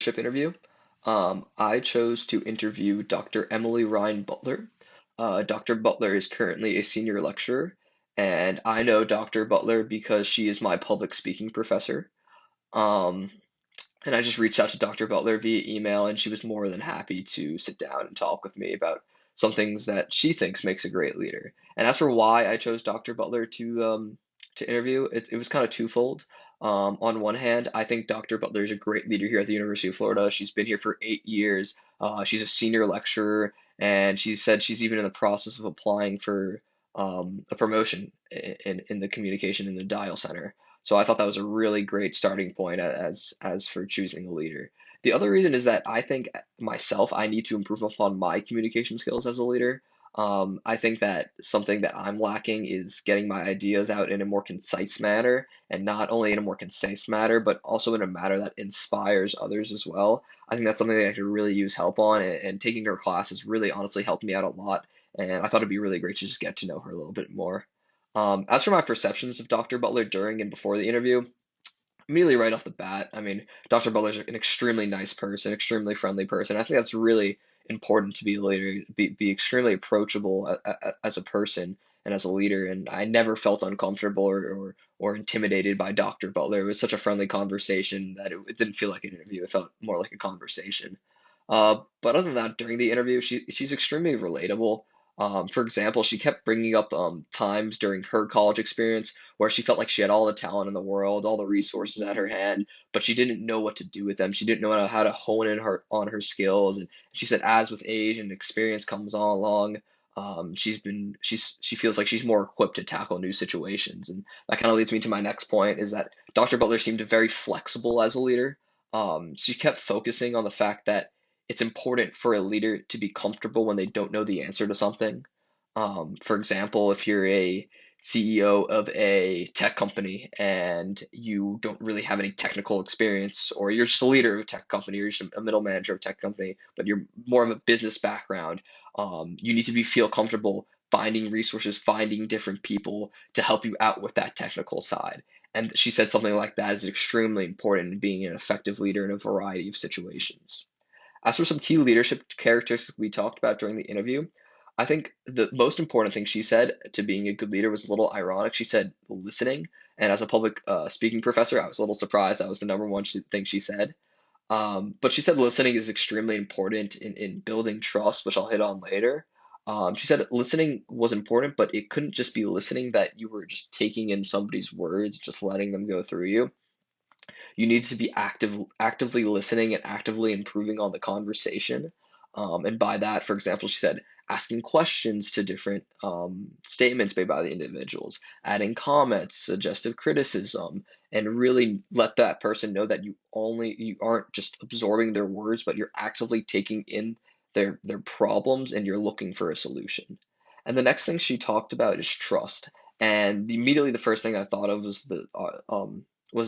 leadership interview. I chose to interview Dr. Emily Ryan Butler. Dr. Butler is currently a senior lecturer, and I know Dr. Butler because she is my public speaking professor. Um, and I just reached out to Dr. Butler via email, and she was more than happy to sit down and talk with me about some things that she thinks makes a great leader. And as for why I chose Dr. Butler to interview, it was kind of twofold. On one hand, I think Dr. Butler is a great leader here at the University of Florida. She's been here for 8 years. She's a senior lecturer, and she said she's even in the process of applying for a promotion in the communication in the Dial Center. So I thought that was a really great starting point as for choosing a leader. The other reason is that I think myself, I need to improve upon my communication skills as a leader. I think that something that I'm lacking is getting my ideas out in a more concise manner, and not only in a more concise manner, but also in a manner that inspires others as well. I think that's something that I could really use help on, and taking her class has really honestly helped me out a lot. And I thought it'd be really great to just get to know her a little bit more. As for my perceptions of Dr. Butler during and before the interview, immediately right off the bat, I mean, Dr. Butler's an extremely nice person, extremely friendly person. I think that's really important to be a leader, be extremely approachable as a person and as a leader. And I never felt uncomfortable or intimidated by Dr. Butler. It was such a friendly conversation that it didn't feel like an interview. It felt more like a conversation. But other than that, during the interview, she's extremely relatable. For example, she kept bringing up times during her college experience where she felt like she had all the talent in the world, all the resources at her hand, but she didn't know what to do with them. She didn't know how to hone in her on her skills. And she said, as with age and experience comes on along, she feels like she's more equipped to tackle new situations. And that kind of leads me to my next point is that Dr. Butler seemed very flexible as a leader. She kept focusing on the fact that it's important for a leader to be comfortable when they don't know the answer to something. For example, if you're a CEO of a tech company and you don't really have any technical experience, or you're just a leader of a tech company, or you're just a middle manager of a tech company, but you're more of a business background, you need to feel comfortable finding resources, finding different people to help you out with that technical side. And she said something like that is extremely important in being an effective leader in a variety of situations. As for some key leadership characteristics we talked about during the interview, I think the most important thing she said to being a good leader was a little ironic. She said listening, and as a public speaking professor, I was a little surprised that was the number one thing she said. But she said listening is extremely important in building trust, which I'll hit on later. She said listening was important, but it couldn't just be listening that you were just taking in somebody's words, just letting them go through you. You need to be actively listening and actively improving on the conversation. And by that, for example, she said asking questions to different statements made by the individuals, adding comments, suggestive criticism, and really let that person know that you aren't just absorbing their words, but you're actively taking in their problems and you're looking for a solution. And the next thing she talked about is trust. And immediately the first thing I thought of was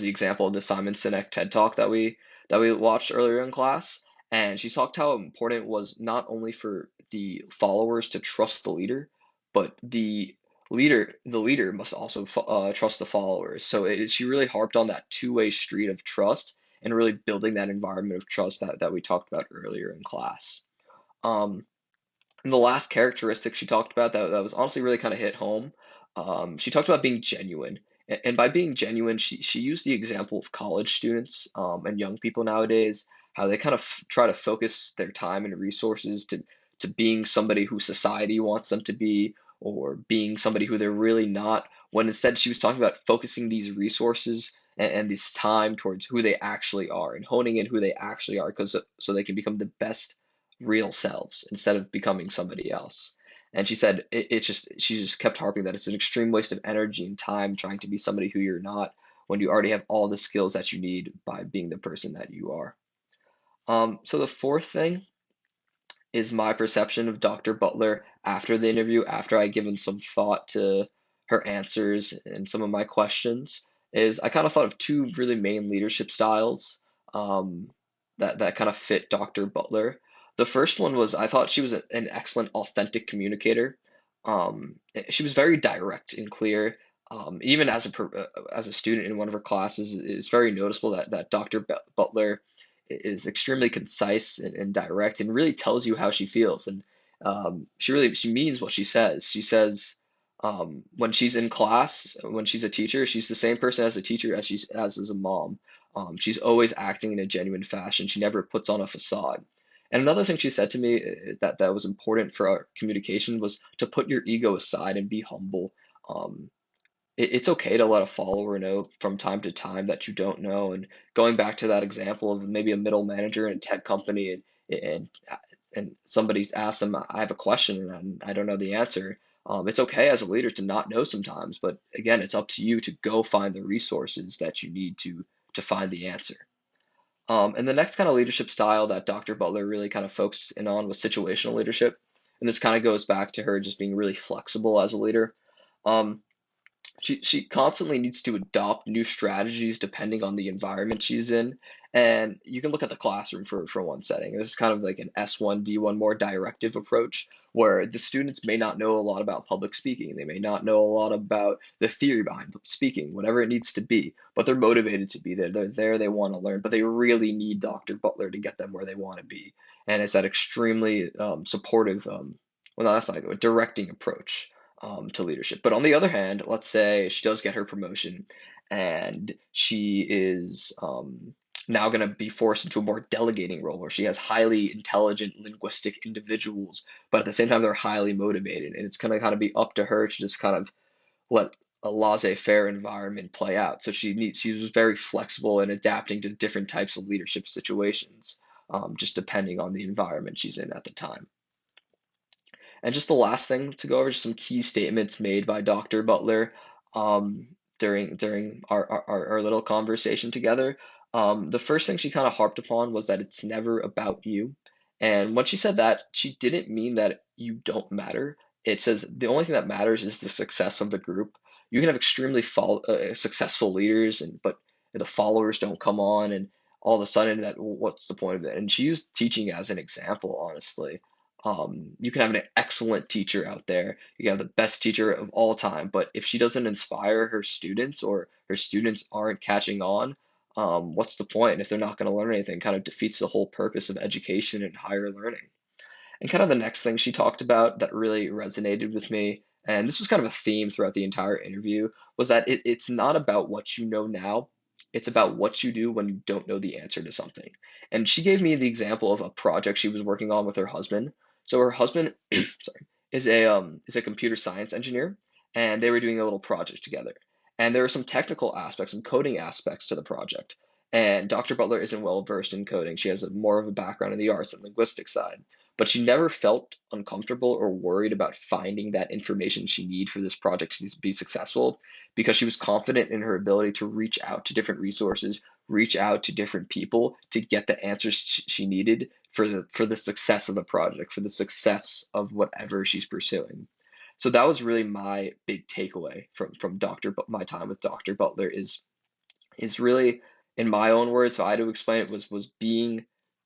the example of the Simon Sinek TED Talk that we watched earlier in class. And she talked how important it was not only for the followers to trust the leader, but the leader must also trust the followers. So she really harped on that two-way street of trust and really building that environment of trust that we talked about earlier in class. Um, and the last characteristic she talked about that was honestly really kind of hit home, she talked about being genuine. And by being genuine, she used the example of college students and young people nowadays, how they kind of try to focus their time and resources to being somebody who society wants them to be, or being somebody who they're really not, when instead she was talking about focusing these resources and this time towards who they actually are and honing in who they actually are, because so they can become the best real selves instead of becoming somebody else. And she said she just kept harping that it's an extreme waste of energy and time trying to be somebody who you're not when you already have all the skills that you need by being the person that you are. So the fourth thing is my perception of Dr. Butler after the interview, after I given some thought to her answers and some of my questions, is I kind of thought of two really main leadership styles um, that kind of fit Dr. Butler. The first one was I thought she was an excellent, authentic communicator. She was very direct and clear. Even as a student in one of her classes, it's very noticeable that Dr. Butler is extremely concise and direct and really tells you how she feels. And she means what she says. She says when she's in class, when she's a teacher, she's the same person as a teacher as a mom. She's always acting in a genuine fashion. She never puts on a facade. And another thing she said to me that was important for our communication was to put your ego aside and be humble. Um, it's okay to let a follower know from time to time that you don't know. And going back to that example of maybe a middle manager in a tech company and and somebody asks them, I have a question and I don't know the answer. It's okay as a leader to not know sometimes, but again, it's up to you to go find the resources that you need to find the answer. And the next kind of leadership style that Dr. Butler really kind of focused in on was situational leadership. And this kind of goes back to her just being really flexible as a leader. Um, she constantly needs to adopt new strategies depending on the environment she's in. And you can look at the classroom for one setting. This is kind of like an S1, D1 more directive approach where the students may not know a lot about public speaking. They may not know a lot about the theory behind speaking, whatever it needs to be, but they're motivated to be there. They're there, they want to learn, but they really need Dr. Butler to get them where they want to be. And it's that extremely supportive, well, no, that's not a good, directing approach to leadership. But on the other hand, let's say she does get her promotion and she is now going to be forced into a more delegating role where she has highly intelligent linguistic individuals, but at the same time, they're highly motivated. And it's going to kind of be up to her to just kind of let a laissez-faire environment play out. So she was very flexible in adapting to different types of leadership situations, just depending on the environment she's in at the time. And just the last thing to go over, just some key statements made by Dr. Butler during our little conversation together. The first thing she kind of harped upon was that it's never about you. And when she said that, she didn't mean that you don't matter. It says the only thing that matters is the success of the group. You can have extremely successful leaders, but the followers don't come on, and all of a sudden, that what's the point of it? And she used teaching as an example, honestly. You can have an excellent teacher out there. You can have the best teacher of all time, but if she doesn't inspire her students or her students aren't catching on, what's the point? If they're not going to learn anything, kind of defeats the whole purpose of education and higher learning. And kind of the next thing she talked about that really resonated with me, and this was kind of a theme throughout the entire interview, was that it's not about what you know now, it's about what you do when you don't know the answer to something. And she gave me the example of a project she was working on with her husband. So her husband, sorry, is a computer science engineer, and they were doing a little project together. And there were some technical aspects, some coding aspects to the project. And Dr. Butler isn't well versed in coding. She has more of a background in the arts and linguistics side, but she never felt uncomfortable or worried about finding that information she needed for this project to be successful because she was confident in her ability to reach out to different resources, reach out to different people to get the answers she needed for the success of the project, for the success of whatever she's pursuing. So that was really my big takeaway from my time with Dr. Butler is really, in my own words, if I had to explain it, was being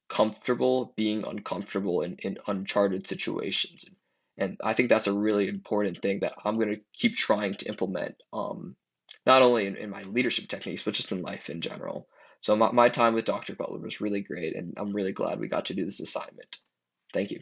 comfortable, being uncomfortable in uncharted situations. And I think that's a really important thing that I'm going to keep trying to implement, not only in my leadership techniques, but just in life in general. So my time with Dr. Butler was really great, and I'm really glad we got to do this assignment. Thank you.